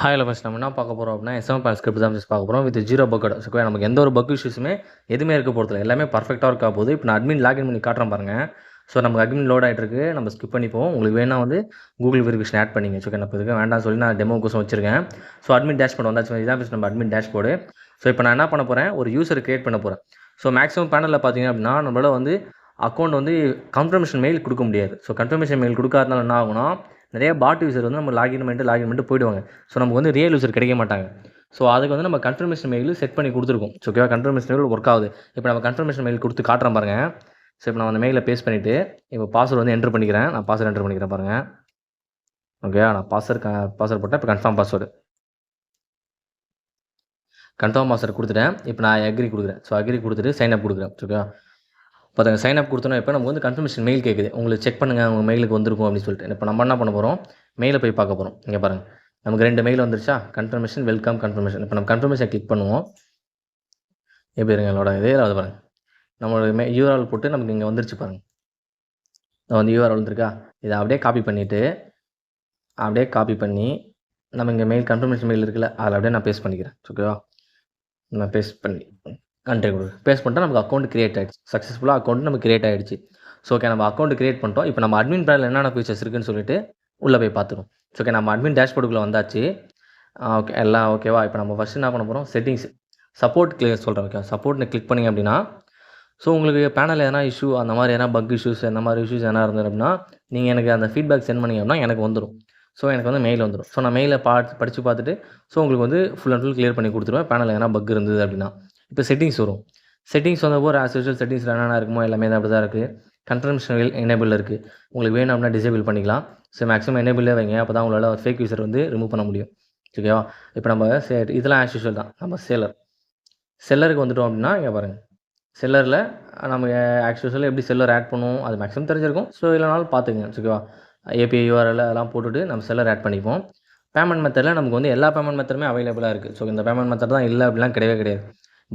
Hi lovers நம்ம என்ன பார்க்க போகிறோம் அப்படின்னா எஸ்எம்எல் ஸ்கிரிப்ட் தான் பார்க்க போகிறோம் வித் ஜீரோ பக்கோட. ஸோ நமக்கு எந்த ஒரு பக் இஷ்யூஸுமே எதுவுமே இருக்க போகிறதில்ல, எல்லாமே பர்ஃபெக்டாக இருக்கா போகுது. இப்போ நான் அட்மின் லாகின் பண்ணி காட்டுறேன் பாருங்கள். ஸோ நமக்கு அட்மின் லோட் ஆகிட்டு இருக்கு, நம்ம ஸ்கிப் பண்ணிப்போம். உங்களுக்கு வேணா வந்து கூகுள் வெரிஃபிகேஷன் ஆட் பண்ணிங்க. ஸோ நான் இதுக்கு வேண்டாம் சொல்லி நான் டெமோ கோசம் வச்சிருக்கேன். ஸோ அட்மின் டேஷ்போர்டு வந்தாச்சு, இதான் நம்ம அட்மின் டேஷ்போர்டு. ஸோ இப்போ நான் என்ன பண்ண போகிறேன், ஒரு யூசர் கிரியேட் பண்ண போகிறேன். ஸோ மேக்ஸிமம் பேனலில் பார்த்தீங்க அப்படின்னா நம்மளால் வந்து அக்கௌண்ட் வந்து கன்ஃபர்மேஷன் மெயில் கொடுக்க முடியாது. ஸோ கன்ஃபர்மேஷன் மெயில் கொடுக்காதனால என்ன ஆகும்னா, நிறைய பாட் யூசர் வந்து நம்ம லாகின் பண்ணிட்டு போயிடுவாங்க. ஸோ நமக்கு வந்து ரியல் யூசர் கிடைக்க மாட்டாங்க. ஸோ அதுக்கு வந்து நம்ம கன்ஃபர்மேஷன் மெயில் செட் பண்ணி கொடுத்துருக்கோம். ஸோ ஓகேவா, கன்ஃபர்மேஷன் மெயில் ஒர்க் ஆகுது. இப்போ நம்ம கன்ஃபர்மேஷன் மெயில் கொடுத்து காட்டுறேன் பாருங்கள். ஸோ இப்போ நான் அந்த மெயிலில் பேஸ்ட் பண்ணிவிட்டு இப்போ பாஸ்வேர்டு வந்து என்ட்ரு பண்ணிக்கிறேன். நான் பாஸ்வேர்டு என்ட்ரு பண்ணிக்கிறேன் பாருங்கள். ஓகேவா, நான் பாஸ்வேர்டு போட்டேன். இப்போ கன்ஃபார்ம் பாஸ்வேர்டு கொடுத்துட்டேன். இப்போ நான் அக்ரி கொடுக்குறேன். ஸோ அக்ரி கொடுத்துட்டு சைன் அப் கொடுக்குறேன். ஓகேவா, பார்த்துங்க சைன் அப் கொடுத்தோன்னா இப்போ நமக்கு வந்து கன்ஃபர்மேஷன் மெயில் கேட்குது. உங்களுக்கு செக் பண்ணுங்கள் உங்கள் மெயிலுக்கு வந்திருக்கும் அப்படின்னு சொல்லிட்டு. இப்போ நம்ம என்ன பண்ண போகிறோம், மெயிலை போய் பார்க்க போகிறோம். இங்கே பாருங்கள், நமக்கு 2 மெயில் வந்துருச்சா, கன்ஃபர்மேஷன், வெல்கம், கன்ஃபர்மேஷன். இப்போ நம்ம கன்ஃபர்மேஷன் கிளிக் பண்ணுவோம். எப்படி இருங்க என்னோட இதே அது பாருங்கள், நம்மளோட யூஆர்எல் போட்டு நமக்கு இங்கே வந்துருச்சு பாருங்கள். நான் வந்து யூஆர்எல் வந்துருக்கா, இதை அப்படியே காப்பி பண்ணி நம்ம இங்கே மெயில் கன்ஃபர்மேஷன் மெயில் இருக்குல்ல, அதில் அப்படியே நான் பேஸ்ட் பண்ணிக்கிறேன். ஓகேவா, நான் பேஸ்ட் பண்ணி கண்ட்ரி கொடு பேஸ்ட் பண்ணிட்டா நமக்கு அக்கௌண்ட் கிரியேட் ஆகிடுச்சு. சக்ஸஸ்ஃபுல்லாக அக்கௌண்ட் நமக்கு கிரியேட் ஆகிடுச்சு. ஸோ ஓகே, நம்ம அக்கௌண்ட் கிரியேட் பண்ணிட்டோம். இப்போ நம்ம அட்மின் பேனல் என்னென்ன ஃபீச்சர்ஸ் இருக்குன்னு சொல்லிட்டு உள்ளே போய் பார்த்துருவோம். ஸோ ஓகே, நம்ம அட்மின் டேஷ்போர்டுக்குள்ளே வந்தாச்சு. ஓகே, எல்லாம் ஓகேவா. இப்போ நம்ம ஃபஸ்ட்டு என்ன பண்ண போகிறோம், செட்டிங்ஸ் சப்போர்ட் கிளியர் சொல்கிறேன். ஓகே, சப்போர்ட்னு கிளிக் பண்ணிங்க அப்படின்னா, ஸோ உங்களுக்கு பேனல் எதனா இஷ்யூ அந்த மாதிரி எதனா பக் இஷ்யூஸ் அந்த மாதிரி இஷ்யூஸ் எதனா இருந்தது அப்படின்னா நீங்கள் எனக்கு அந்த ஃபீட்பேக் சென்ட் பண்ணிங்க அப்படின்னா எனக்கு வந்துடும். ஸோ எனக்கு வந்து மெயில் வந்துடும். ஸோ நான் மெயிலை படித்து பார்த்துட்டு ஸோ உங்களுக்கு வந்து ஃபுல் அண்ட் ஃபுல் கிளியர் பண்ணி கொடுத்துருவேன் பேனல் எதனா பக் இருந்தது அப்படின்னா. இப்போ செட்டிங்ஸ் வரும். செட்டிங்ஸ் வந்தப்போ ஆஸ் யூஷுவல் செட்டிங்ஸில் என்னென்ன இருக்குமோ எல்லாமே தான் அப்படி தான் இருக்குது. கன்ஃபர்மேஷன் எனேபிள் இருக்குது. உங்களுக்கு வேணும் அப்படின்னா டிசேபிள் பண்ணிக்கலாம். ஸோ மேக்ஸிமம் எனேபிளே வைங்க, அப்போ தான் உங்களால் ஃபேக் யூசர் வந்து ரிமூவ் பண்ண முடியும். ஓகேவா, இப்போ நம்ம இதெல்லாம் ஆஸ் யூஷுவல் தான். நம்ம செல்லருக்கு வந்துட்டோம் அப்படின்னா இங்கே பாருங்கள், செல்லரில் நம்ம ஆக்சுவலாக எப்படி செல்லர் ஆட் பண்ணுவோம் அது மேக்ஸிமம் தெரிஞ்சிருக்கும். ஸோ இல்லைனாலும் பார்த்துக்குங்க. ஓகேவா, ஏபிஐ யூஆர்எல் அதெல்லாம் போட்டுட்டு நம்ம செல்லர் ஆட் பண்ணிப்போம். பேமெண்ட் மெத்தடில் நமக்கு வந்து எல்லா பேமெண்ட் மெத்தடுமே அவைலபிளாக இருக்குது. ஸோ இந்த பேமெண்ட் மெத்தட் தான் இல்லை அப்படிலாம் கிடையவே.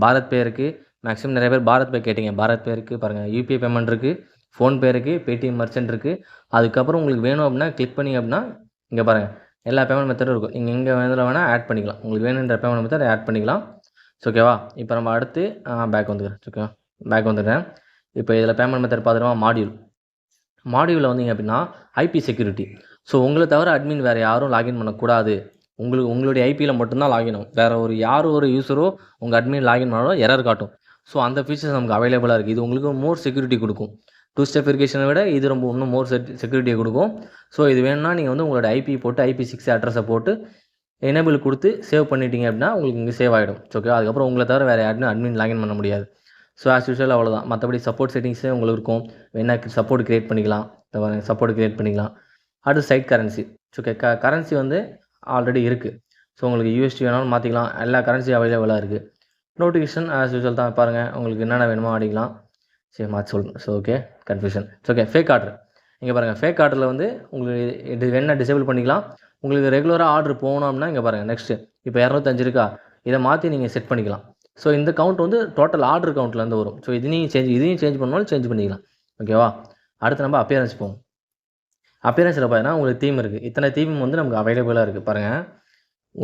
பாரத் பே இருக்குது. மேக்ஸிமம் நிறைய பேர் பாரத் பே கேட்டிங்க. பாரத் பே இருக்குது பாருங்கள், யூபிஐ பேமெண்ட் இருக்குது, ஃபோன்பே இருக்குது, பேடிஎம் மர்ச்சன்ட் இருக்குது. அதுக்கப்புறம் உங்களுக்கு வேணும் அப்படின்னா கிளிக் பண்ணி அப்படின்னா இங்கே பாருங்கள் எல்லா பேமெண்ட் மெத்தடும் இருக்கும். நீங்கள் இங்கே வேணால் ஆட் பண்ணிக்கலாம். உங்களுக்கு வேணுன்ற பேமெண்ட் மெத்தட் ஆட் பண்ணிக்கலாம். ஸோ ஓகேவா, இப்போ நம்ம அடுத்து பேக் வந்துக்கிறேன். ஓகேவா, பேக் வந்துடுறேன். இப்போ இதில் பேமெண்ட் மெத்தட் பார்த்துருவோம். மாடியூலில் வந்தீங்க அப்படின்னா ஐபி செக்யூரிட்டி. ஸோ உங்களை தவிர அட்மின் வேறு யாரும் லாகின் பண்ணக்கூடாது. உங்களுடைய ஐபியில் மட்டும்தான் லாகின் ஆகும். வேறு ஒரு யூஸரோ உங்கள் அட்மின் லாகின் பண்ணாலும் எரர் காட்டும். ஸோ அந்த ஃபீச்சர்ஸ் நமக்கு அவைலபிளாக இருக்குது. இது உங்களுக்கு மோர் செக்யூரிட்டி கொடுக்கும். 2 ஸ்டெப் வெரிஃபிகேஷனை விட இது ரொம்ப இன்னும் மோர் செக்யூரிட்டியை கொடுக்கும். ஸோ இது வேணும்னா நீங்கள் வந்து உங்களோட ஐபி போட்டு IP6 அட்ரஸை போட்டு எனேபிள் கொடுத்து சேவ் பண்ணிட்டீங்க அப்படின்னா உங்களுக்கு இங்கே சேவ் ஆகிடும். ஓகே, அதுக்கப்புறம் உங்களை தவிர வேறு யாருமே அட்மின் லாகின் பண்ண முடியாது. ஸோ ஆஸ் யூஷுவல் அவ்வளோதான். மற்றபடி சப்போர்ட் செட்டிங்ஸே உங்களுக்கு இருக்கும். வேணா சப்போர்ட் கிரியேட் பண்ணிக்கலாம். அடுத்து சைட் கரன்சி. ஓகே, கரன்சி வந்து ஆல்ரெடி இருக்குது. ஸோ உங்களுக்கு USD வேணாலும் மாற்றிக்கலாம். எல்லா கரன்சியும் அவைலபிளாக இருக்குது. நோட்டிஃபிகேஷன் ஆஸ் யூஷுவல் தான் பாருங்கள், உங்களுக்கு என்னென்ன வேணுமோ ஆடிக்கலாம். சரி மாற்றி சொல்லணும். So okay, confusion. Okay, fake order. இங்கே பாருங்கள், ஃபேக் ஆர்டரில் வந்து உங்களுக்கு இது வேணால் டிசேபிள் பண்ணிக்கலாம். உங்களுக்கு ரெகுலராக ஆர்டர் போகணும் அப்படின்னா இங்கே பாருங்கள் நெக்ஸ்ட்டு இப்போ 205 இருக்கா, இதை மாற்றி நீங்கள் செட் பண்ணிக்கலாம். ஸோ இந்த கவுண்ட் வந்து டோட்டல் ஆர்டர் கவுண்ட்லேருந்து வரும். ஸோ இதையும் சேஞ்ச் பண்ணாலும் சேஞ்ச் பண்ணிக்கலாம். ஓகேவா, அடுத்து நம்ம அப்பியரன்ஸ் போவோம். அப்பியரன்ஸில் பார்த்தீங்கன்னா உங்களுக்கு தீம் இருக்குது. இத்தனை தீம் வந்து நமக்கு அவைலபிளாக இருக்குது பாருங்கள்.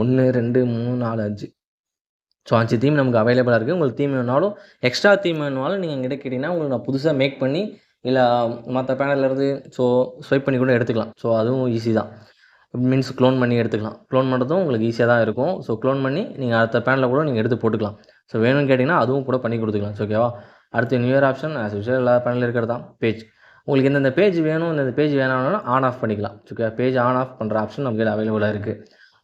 1 2 3 4 5. ஸோ 5 தீம் நமக்கு அவைலபிளாக இருக்குது. உங்களுக்கு தீம் வேணாலும் எக்ஸ்ட்ரா தீம் வேணுனாலும் நீங்கள் எங்கிட்ட கேட்டிங்கன்னா உங்களுக்கு நான் புதுசாக மேக் பண்ணி இல்லை மற்ற பேனல்லேருந்து ஸ்வைப் பண்ணி கூட எடுத்துக்கலாம். ஸோ அதுவும் ஈஸி தான். மீன்ஸ் க்ளோன் பண்ணி எடுத்துக்கலாம். க்ளோன் பண்ணுறதும் உங்களுக்கு ஈஸியாக தான் இருக்கும். ஸோ க்ளோன் பண்ணி நீங்கள் அடுத்த பேனலில் கூட நீங்கள் எடுத்து போட்டுக்கலாம். ஸோ வேணும்னு கேட்டிங்கன்னா அதுவும் கூட பண்ணி கொடுத்துக்கலாம். ஸோ ஓகேவா, அடுத்து new year option as usual எல்லா பேனலில் இருக்கிறது தான். பேஜ் உங்களுக்கு இந்த பேஜ் வேணும், இந்த பேஜ் வேணாலும் ஆன் ஆஃப் பண்ணிக்கலாம். ஓகே, பேஜ் ஆன் ஆஃப் பண்ணுற ஆப்ஷன் நமக்கு அவைலபிளாக இருக்குது.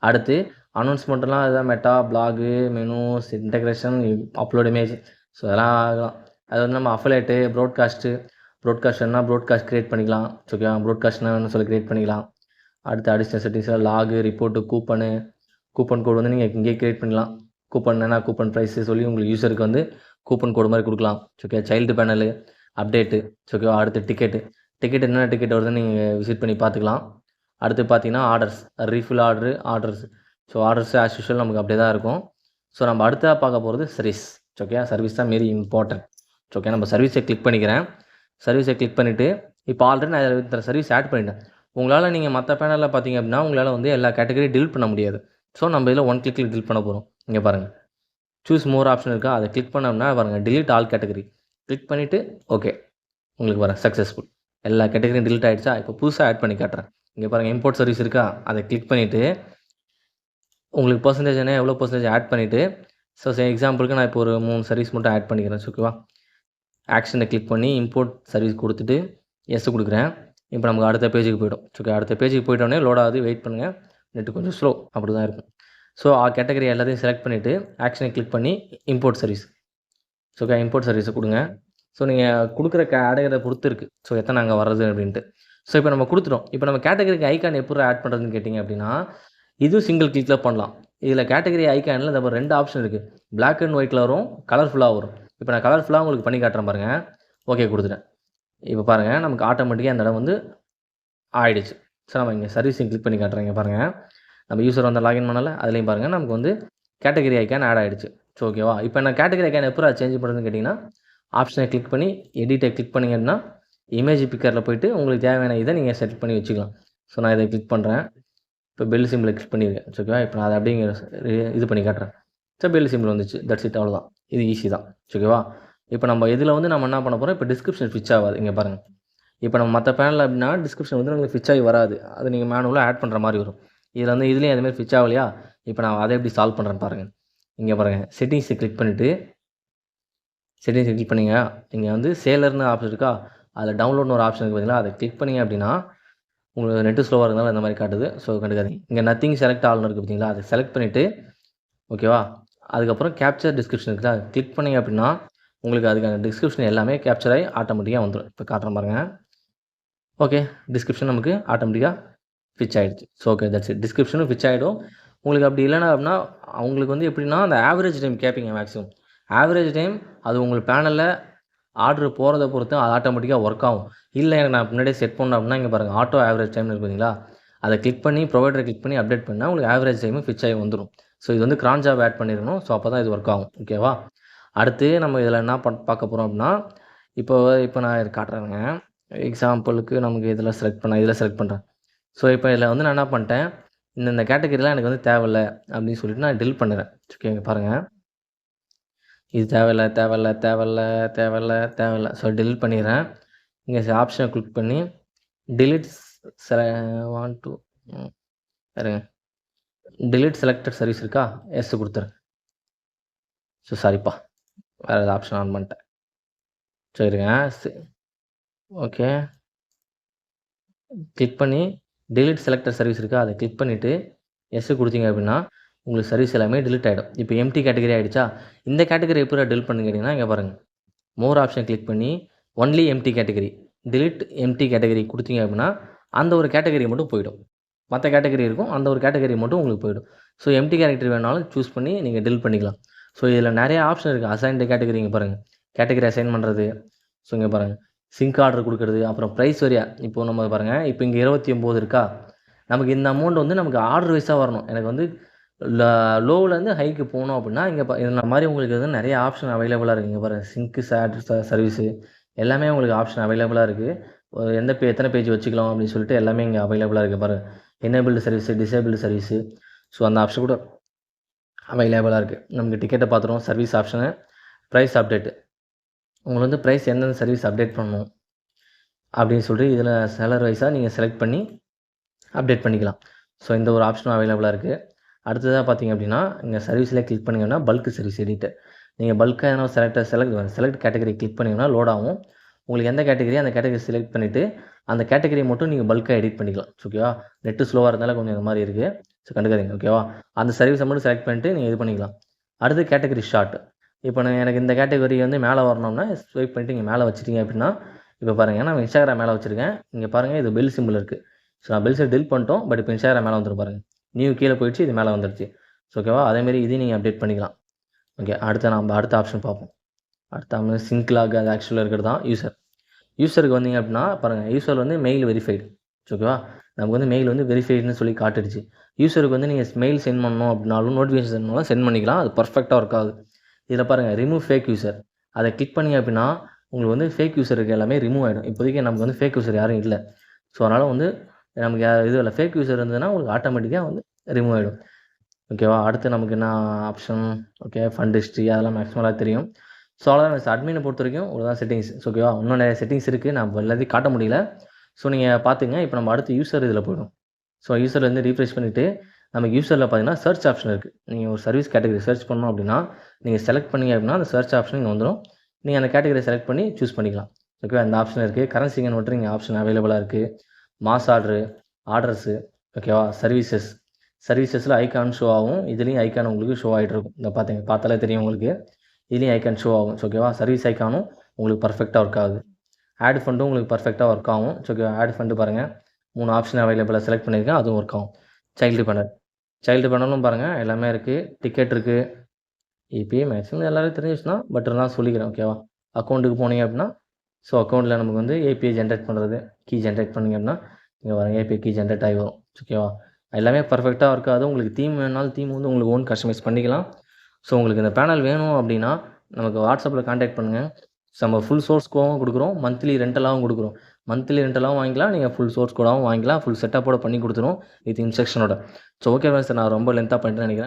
அடுத்து அனௌன்ஸ்மெண்ட்லாம் இதுதான் meta, blog, menus, integration, upload image. So அதெல்லாம் ஆகலாம். அது வந்து நம்ம அஃபிலேட்டு, ப்ரோட்காஸ்ட்னா ப்ரோட்காஸ்ட் க்ரியேட் பண்ணிக்கலாம். ஓகேவா, ப்ரோட்காஸ்ட்னா சொல்லி க்ரியேட் பண்ணிக்கலாம். அடுத்து அடிஷ்னல் செட்டிங்ஸில் லாகு, ரிப்போர்ட்டு, கூப்பன் கோடு வந்து நீங்கள் இங்கேயே க்ரியேட் பண்ணலாம். கூப்பன் ப்ரைஸு சொல்லி உங்களுக்கு யூஸருக்கு வந்து கூப்பன் கோடு மாதிரி கொடுக்கலாம். Okay, child panel, update. ஓகேவா, அடுத்து டிக்கெட் என்னென்ன டிக்கெட் வருதுன்னு நீங்கள் விசிட் பண்ணி பார்த்துக்கலாம். அடுத்து பார்த்தீங்கன்னா refill orders. So orders as usual நமக்கு அப்படியே தான் இருக்கும். ஸோ நம்ம அடுத்ததாக பார்க்க போகிறது சர்வீஸ். ஓகே, சர்வீஸ் தான் வெரி இம்பார்ட்டன்ட். ஓகே, நம்ம சர்வீஸை கிளிக் பண்ணிக்கிறேன். சர்வீஸை கிளிக் பண்ணிவிட்டு இப்போ ஆல்ரெடி நான் இதில் சர்வீஸ் ஆட் பண்ணிட்டேன். உங்களால் நீங்கள் மற்ற பேனலில் பார்த்தீங்க அப்படின்னா உங்களால் வந்து எல்லா கேட்டகரியும் டிலீட் பண்ண முடியாது. ஸோ நம்ம இதில் ஒன் கிளிக்கில் டிலீட் பண்ண போகிறோம். இங்கே பாருங்கள், சூஸ் மோர் ஆப்ஷன் இருக்கா, அதை கிளிக் பண்ணோம்னா பாருங்கள் delete ஆல் கேட்டகரி கிளிக் பண்ணிவிட்டு ஓகே, உங்களுக்கு பாருங்கள் சக்ஸஸ்ஃபுல் எல்லா கேட்டகரியும் delete ஆகிடுச்சா. இப்போ புதுசாக ஆட் பண்ணி காட்டுறேன். இங்கே பாருங்கள் இம்போர்ட் சர்வீஸ் இருக்கா, அதை கிளிக் பண்ணிவிட்டு உங்களுக்கு பர்சன்டேஜ் என்ன எவ்வளோ பர்சன்டேஜ் ஆட் பண்ணிவிட்டு, ஸோ எக்ஸாம்பிளுக்கு நான் இப்போ ஒரு 3 சர்வீஸ் மட்டும் ஆட் பண்ணிக்கிறேன். ஓகேவா, ஆக்ஷனை கிளிக் பண்ணி இம்போர்ட் சர்வீஸ் கொடுத்துட்டு எஸ் கொடுக்குறேன். இப்போ நமக்கு அடுத்த பேஜுக்கு போய்டும். ஓகே, அடுத்த பேஜுக்கு போய்ட்டோடனே லோட் ஆகுது, வெயிட் பண்ணுங்கள், நெட்டு கொஞ்சம் ஸ்லோ அப்படி தான் இருக்கும். ஸோ கேட்டகரி எல்லாத்தையும் செலக்ட் பண்ணிவிட்டு ஆக்ஷனை கிளிக் பண்ணி இம்போர்ட் சர்வீஸ். ஓகே, இம்போர்ட் சர்வீஸை கொடுங்க. ஸோ நீங்கள் கொடுக்குற கேட்டகரியை பொறுத்து இருக்குது, ஸோ எத்தனை அங்கே வர்றது அப்படின்ட்டு. ஸோ இப்போ நம்ம கொடுத்துட்டோம். இப்போ நம்ம கேட்டகரிக்கு ஐக்கான் எப்படி ஆட் பண்ணுறதுன்னு கேட்டிங்க அப்படின்னா, இதுவும் சிங்கிள் கிளிக்கில் பண்ணலாம். இதில் கேட்டகரி ஐக்கானில் இந்த 2 ஆப்ஷன் இருக்குது. பிளாக் அண்ட் ஒயிட்டில் வரும், கலர்ஃபுல்லாக வரும். இப்போ நான் கலர்ஃபுல்லாக உங்களுக்கு பண்ணி காட்டுறேன் பாருங்கள். ஓகே கொடுத்துட்டேன். இப்போ பாருங்கள் நமக்கு ஆட்டோமேட்டிக்காக அந்த இடம் வந்து ஆயிடுச்சு. ஸோ நம்ம இங்கே சர்வீஸிங் கிளிக் பண்ணி காட்டுறேங்க பாருங்கள். நம்ம யூசர் வந்து லாகின் பண்ணல, அதுலேயும் பாருங்கள் நமக்கு வந்து கேட்டகரி ஐக்கான் ஆட் ஆகிடுச்சு. ஸோ ஓகேவா, இப்போ நான் கேட்டகரி ஐக்கான் எப்போ சேஞ்ச் பண்ணுறதுன்னு கேட்டிங்கன்னா, ஆப்ஷனை கிளிக் பண்ணி எடிட்டை கிளிக் பண்ணிங்க அப்படின்னா இமேஜ் பிக்கரில் போய்ட்டு உங்களுக்கு தேவையான இதை நீங்கள் செலக்ட் பண்ணி வச்சுக்கலாம். ஸோ நான் இதை கிளிக் பண்ணுறேன். இப்போ பெல் சிம்பிளை கிளிக் பண்ணியிருக்கேன். ஓகேவா, இப்போ நான் அதை அப்படிங்கிற இது பண்ணி காட்டுறேன். ஸோ பெல் சிம்பிள் வந்துச்சு, தட்ஸ் இட், அவ்வளோதான். இது ஈஸி தான். ஓகேவா, இப்போ நம்ம இதில் வந்து நம்ம என்ன பண்ண போகிறோம், இப்போ டிஸ்கிரிப்ஷன் ஃபிச் ஆகாது. இங்கே பாருங்கள், இப்போ நம்ம மற்ற பேனலில் அப்படின்னா டிஸ்கிரிப்ஷன் வந்து உங்களுக்கு ஃபிச் ஆகி வராது, அது நீங்கள் மேனுவலாக ஆட் பண்ணுற மாதிரி வரும். இதில் வந்து இதுலேயும் அதுமாதிரி ஃபிச் ஆகலையா. இப்போ நான் அதை எப்படி சால்வ் பண்ணுறேன்னு பாருங்கள். இங்கே பாருங்கள், செட்டிங்ஸை கிளிக் பண்ணிவிட்டு செட்டிங்ஸை கிளிக் பண்ணிங்க. இங்கே வந்து சேலர்னு ஆப்ஷன் இருக்கா, அதில் டவுன்லோட்னு ஒரு ஆப்ஷன் இருக்குது பார்த்தீங்களா, அதை கிளிக் பண்ணிங்க அப்படின்னா உங்களுக்கு நெட்டு ஸ்லோவாக இருந்தாலும் இந்த மாதிரி காட்டுது. ஸோ கண்டுக்காதீங்க. இங்கே நத்திங் செலக்ட் ஆல்னு இருக்குது பார்த்தீங்களா, அதை செலக்ட் பண்ணிவிட்டு ஓகேவா, அதுக்கப்புறம் கேப்சர் டிஸ்கிரிப்ஷன் இருக்குதா, கிளிக் பண்ணிங்க அப்படின்னா உங்களுக்கு அதுக்கான டிஸ்கிரிப்ஷன் எல்லாமே கேப்சர் ஆகி ஆட்டோமேட்டிக்காக வந்துடும். இப்போ காட்டுறேன் பாருங்கள். ஓகே, டிஸ்கிரிப்ஷன் நமக்கு ஆட்டோமேட்டிக்காக ஃபிச் ஆகிடுச்சு. So okay, that's it. டிஸ்கிரிப்ஷனும் ஃபிச் ஆகிடும். உங்களுக்கு அப்படி இல்லைனா அப்படின்னா அவங்களுக்கு வந்து எப்படின்னா அந்த ஆவரேஜ் டைம் கேட்பீங்க மேக்ஸிமம். ஆவரேஜ் டைம் அது உங்களுக்கு பேனலில் ஆர்டர் போகிறத பொறுத்து அது ஆட்டோமேட்டிக்காக ஒர்க் ஆகும். இல்லை எனக்கு நான் முன்னாடியே செட் பண்ணேன் அப்படின்னா இங்கே பாருங்கள் ஆட்டோ ஆவரேஜ் டைம்னு இருக்குங்களா, அதை கிளிக் பண்ணி ப்ரொவைடரை கிளிக் பண்ணி அப்டேட் பண்ணால் உங்களுக்கு ஆவரேஜ் டைமும் ஃபிச் ஆகி வந்துடும். ஸோ இது வந்து கிரான் ஜாப் ஆட் பண்ணிடணும். ஸோ அப்போ தான் இது ஒர்க் ஆகும். ஓகேவா, அடுத்து நம்ம இதில் என்ன பார்க்க போகிறோம் அப்படின்னா, இப்போ நான் இது காட்டுறேங்க. எக்ஸாம்பிளுக்கு நமக்கு இதில் செலக்ட் பண்ணுறேன். ஸோ இப்போ இதில் வந்து நான் என்ன பண்ணிட்டேன், இந்த கேட்டகரிலாம் எனக்கு வந்து தேவையில்லை அப்படின்னு சொல்லிட்டு நான் டெலிட் பண்ணுறேன். ஓகே, பாருங்கள், இது தேவையில்லை. ஸோ டெலிட் பண்ணிடுறேன். இங்கே ஆப்ஷனை கிளிக் பண்ணி delete delete செலக்டட் சர்வீஸ் இருக்கா, எஸ் கொடுத்துறேன். ஸோ சாரிப்பா, வேறு ஏதாவது ஆப்ஷன் ஆன் பண்ணிட்டேன். சரிங்க, ஓகே, கிளிக் பண்ணி delete செலக்டட் சர்வீஸ் இருக்கா, அதை கிளிக் பண்ணிவிட்டு எஸ் கொடுத்தீங்க அப்படின்னா உங்களுக்கு சர்வீஸ் எல்லாமே delete ஆகிடும். இப்போ எம்டி கேட்டகரி ஆகிடுச்சா. இந்த கேட்டகரி எப்போ delete பண்ணு கேட்டிங்கன்னா இங்கே பாருங்கள், மோர் ஆப்ஷன் கிளிக் பண்ணி only empty category delete empty category கொடுத்தீங்க அப்படின்னா அந்த ஒரு கேட்டகரி மட்டும் போய்டும். மற்ற கேட்டகரி இருக்கும், அந்த ஒரு கேட்டகரி மட்டும் உங்களுக்கு போய்டும். ஸோ எம்டி கேட்டகரி வேணாலும் சூஸ் பண்ணி நீங்கள் delete பண்ணிக்கலாம். ஸோ இதில் நிறைய ஆப்ஷன் இருக்குது. அசைன் கேட்டகரி இங்கே பாருங்கள், கேட்டகரி அசைன் பண்ணுறது. ஸோ இங்கே பாருங்கள், சிங்க் ஆர்டர் கொடுக்குறது, அப்புறம் ப்ரைஸ் வரியா. இப்போது நம்ம பாருங்கள், இப்போ இங்கே 29 இருக்கா, நமக்கு இந்த அமௌண்ட் வந்து நமக்கு ஆர்டர் வைஸாக வரணும். எனக்கு வந்து லோவிலேருந்து ஹைக்கு போகணும் அப்படின்னா இங்கே இந்த மாதிரி உங்களுக்கு வந்து நிறைய ஆப்ஷன் அவைலபிளாக இருக்குது. இங்கே பாருங்கள், சிங்க்கு சர்வீஸு எல்லாமே உங்களுக்கு ஆப்ஷன் அவைலபிளாக இருக்குது. எத்தனை பேஜ் வச்சுக்கலாம் அப்படின்னு சொல்லிட்டு எல்லாமே இங்கே அவைலபிளாக இருக்குது பாருங்கள். Enabled service, disabled service. So அந்த ஆப்ஷன் கூட அவைலபிளாக இருக்குது. நமக்கு டிக்கெட்டை பார்த்துருவோம், சர்வீஸ் ஆப்ஷனு, ப்ரைஸ் அப்டேட்டு. உங்களுக்கு வந்து ப்ரைஸ் எந்தெந்த சர்வீஸ் அப்டேட் பண்ணணும் அப்படின்னு சொல்லிட்டு இதில் செலர் வைஸாக நீங்கள் செலக்ட் பண்ணி அப்டேட் பண்ணிக்கலாம். ஸோ இந்த ஒரு ஆப்ஷனும் அவைலபிளாக இருக்குது. அடுத்ததாக பார்த்தீங்க அப்படின்னா இங்கே சர்வீஸில் கிளிக் பண்ணிங்கன்னா பல்க் சர்வீஸ் எடிட்டர். நீங்கள் பல்காக எதனா செலக்ட் கேட்டகரி கிளிக் பண்ணிங்கன்னா லோட் ஆகும். உங்களுக்கு எந்த கேட்டகரி அந்த கேட்டகரி செலக்ட் பண்ணிவிட்டு அந்த கேட்டகரி மட்டும் நீங்கள் பல்காக எடிட் பண்ணிக்கலாம். ஓகேவா, நெட்டு ஸ்லோவாக இருந்தாலும் கொஞ்சம் இந்த மாதிரி இருக்குது. ஸோ கண்டுக்காதீங்க. ஓகேவா, அந்த சர்வீஸை மட்டும் செலக்ட் பண்ணிவிட்டு நீங்கள் இது பண்ணிக்கலாம். அடுத்து கேட்டகரி ஷார்ட். இப்போ எனக்கு இந்த கேட்டகரி வந்து மேலே வரணும்னா ஸ்வைப் பண்ணிட்டு இங்கே மேலே வச்சுட்டீங்க அப்படின்னா இப்போ பாருங்கள், நான் இன்ஸ்டாகிராம் மேலே வச்சுருக்கேன். இங்கே பாருங்கள், இது பெல் சிம்பிள் இருக்குது. ஸோ நான் பெல் சிம்பிள் டெலிட் பண்ணிட்டோம், பட் இப்போ இன்ஸ்டாகிராம் மேலே வந்துடும் பாருங்கள். நியூ கீழே போயிடுச்சு, இது மேலே வந்துடுச்சு. ஸோ ஓகேவா, அதேமாரி இதையும் நீங்கள் அப்டேட் பண்ணிக்கலாம். ஓகே, அடுத்த ஆப்ஷன் பார்ப்போம். அடுத்த சிங்க் லாக், அது ஆக்சுவலாக இருக்கிறது தான் யூசருக்கு வந்தீங்க அப்படின்னா பாருங்கள், யூசர் வந்து மெயில் வெரிஃபைடு. ஓகேவா, நமக்கு வந்து மெயில் வந்து வெரிஃபைடுன்னு சொல்லி காட்டுடுச்சு. யூசருக்கு வந்து நீங்கள் மெயில் சென்ட் பண்ணணும் அப்படின்னாலும் நோட்டிஃபிகேஷன் சென்ட் பண்ணாலும் சென்ட் பண்ணிக்கலாம். அது பர்ஃபெக்டாக ஒர்க் ஆகுது. இதில் பாருங்கள், ரிமூவ் ஃபேக் யூசர், அதை கிளிக் பண்ணிங்க அப்படின்னா உங்களுக்கு வந்து ஃபேக் யூசருக்கு எல்லாமே ரிமூவ் ஆகிடும். இப்போதைக்கு நமக்கு வந்து ஃபேக் யூசர் யாரும் இல்லை. ஸோ அதனால் வந்து நமக்கு இது இல்லை, ஃபேக் யூசர் இருந்ததுன்னா உங்களுக்கு ஆட்டோமேட்டிக்காக வந்து ரிமூவ் ஆகிடும். ஓகேவா? அடுத்து நமக்கு என்ன ஆப்ஷன்? ஓகே, ஃபண்ட் ஹிஸ்ட்ரி அதெல்லாம் மேக்ஸிமம் தெரியும். ஸோ அவ்வளோதான் அட்மினை பொறுத்த வரைக்கும் இவ்வளோதான் செட்டிங்ஸ். ஓகேவா? இன்னும் நிறைய செட்டிங்ஸ் இருக்குது. நான் எல்லாத்தையும் காட்ட முடியல. ஸோ நீங்கள் பார்த்துங்க. இப்போ நம்ம அடுத்து யூசர் இதில் போய்டும். ஸோ யூசர்லேருந்து ரீஃப்ரெஷ் பண்ணிவிட்டு நமக்கு யூசரில் பார்த்தீங்கன்னா சர்ச் ஆப்ஷன் இருக்குது. நீங்கள் ஒரு சர்வீஸ் கேட்டகரி சர்ச் பண்ணணும் அப்படின்னா நீங்கள் செலக்ட் பண்ணீங்க அப்படின்னா அந்த சர்ச் ஆப்ஷன் இங்கே வந்துடும். நீங்கள் அந்த கேட்டகரி செலக்ட் பண்ணி சூஸ் பண்ணிக்கலாம். ஓகேவா? அந்த ஆப்ஷன் இருக்குது. கரன்சிங்கன்னு மட்டும் நீங்கள் ஆப்ஷன் அவைலபிளாக இருக்குது. மாஸ் ஆர்டரு, ஆர்டர்ஸு, ஓகேவா? சர்வீசஸில் ஐக்கான் ஷோ ஆகும். இதுலேயும் ஐக்கான் உங்களுக்கு ஷோ ஆகிட்டு இருக்கும். இந்த பார்த்தாலே தெரியும் உங்களுக்கு. இதுலேயும் ஐக்கான் ஷோ ஆகும். ஓகேவா? சர்வீஸ் ஐக்கானும் உங்களுக்கு பர்ஃபெக்டாக ஒர்க் ஆகுது. ஆட் ஃபண்டும் உங்களுக்கு பர்ஃபெக்டாக ஒர்க் ஆகும். ஓகே, ஆட் ஃபண்டு பாருங்கள் 3 ஆப்ஷன் அவைலபிளாக செலக்ட் பண்ணியிருக்கேன். அதுவும் ஒர்க் ஆகும். சைல்டு பேனலும் பாருங்கள் எல்லாமே இருக்குது. டிக்கெட் இருக்குது. ஏபிஐ மேக்ஸிமம் எல்லாரும் தெரிஞ்சு வச்சுனா பட் இருந்தாலும் சொல்லிக்கிறேன். ஓகேவா? அக்கௌண்ட்டுக்கு போனீங்க அப்படின்னா ஸோ அக்கௌண்ட்டில் நமக்கு வந்து ஏபிஐ ஜென்ரேட் பண்ணுறது, கீ ஜென்ரேட் பண்ணிங்க அப்படின்னா இங்கே வரும் ஏபிஐ கீ ஜென்ரேட் ஆகி வரும். ஓகேவா? எல்லாமே பர்ஃபெக்டாக இருக்காது. உங்களுக்கு தீம் வேணுனாலும் தீம் வந்து உங்களுக்கு ஓன் கஸ்டமைஸ் பண்ணிக்கலாம். ஸோ உங்களுக்கு இந்த பேனல் வேணும் அப்படின்னா நமக்கு வாட்ஸ்அப்பில் கான்டாக்ட் பண்ணுங்கள். நம்ம ஃபுல் சோர்ஸ் கோடும் கொடுக்குறோம். மந்த்லி ரெண்டலாகவும் கொடுக்குறோம். மந்த்லி ரெண்டலாகவும் வாங்கிக்கலாம். நீங்கள் ஃபுல் சோர்ஸ் கோடாகவும் வாங்கிக்கலாம். ஃபுல் செட்டப்போட பண்ணி கொடுத்துரும் வித் இன்ஸ்ட்ரக்ஷனோட. ஸோ ஓகே சார், நான் ரொம்ப லென்த்தாக பண்ணிட்டேன்னு நினைக்கிறேன்.